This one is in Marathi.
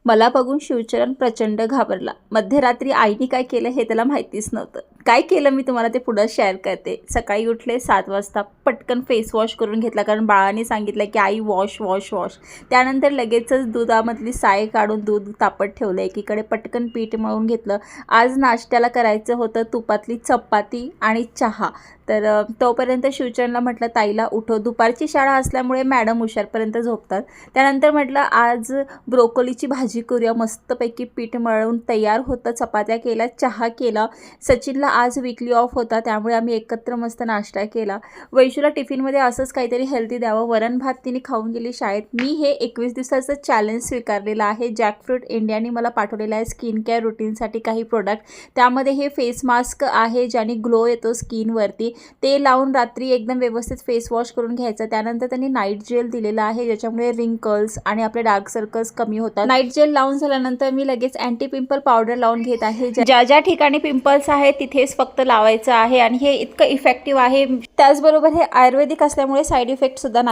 मला बघून शिवचरण प्रचंड घाबरला। मध्यरात्री आईने काय केलं हे त्याला माहितीच नव्हतं। काय केलं मी तुम्हाला ते पुढे शेअर करते। सकाळी उठले 7 वाजता, पटकन फेस वॉश करून घेतला, कारण बाळाने सांगितलं की आई वॉश वॉश वॉश। त्यानंतर लगेचच दुधामधली साय काढून दूध तापत ठेवलं, एकीकडे पटकन पीठ मळून घेतलं। आज नाश्त्याला करायचं होतं तुपातली चपाती आणि चहा। तर तोपर्यंत शिवचरणला म्हटलं ताईला उठव, दुपारची शाळा असल्यामुळे मॅडम हुशारपर्यंत झोपतात। त्यानंतर म्हटलं आज ब्रोकोलीची भाजी करूया, मस्तपैकी पीठ मळून तयार होतं, चपात्या केल्या, चहा केला। सचिनला आज वीकली ऑफ होता, त्यामुळे आम्ही एकत्र मस्त नाश्ता केला। वैशूला टिफिनमध्ये असंच काहीतरी हेल्दी द्यावं, वरण भात तिने खाऊन गेली शाळेत। मी हे 21 दिवसाचं चॅलेंज स्वीकारलेलं आहे। जॅकफ्रूट इंडियाने मला पाठवलेलं आहे स्किन केअर रुटीनसाठी काही प्रोडक्ट। त्यामध्ये हे फेस मास्क आहे ज्याने ग्लो येतो स्किनवरती, ते लावून रात्री एकदम व्यवस्थित फेस वॉश करून घ्यायचं। त्यानंतर त्यांनी नाईट जेल दिलेला आहे ज्याच्यामुळे रिंकल्स आणि आपले डार्क सर्कल्स कमी होतात। नाईट जेल लावून झाल्यानंतर मी लगेच अँटी पिंपल पावडर लावून घेत आहे। ज्या ज्या ठिकाणी पिंपल्स आहेत तिथेच फक्त लावायचं आहे आणि हे इतकं इफेक्टिव्ह आहे। त्याचबरोबर हे आयुर्वेदिक असल्यामुळे साईड इफेक्ट सुद्धा नाही।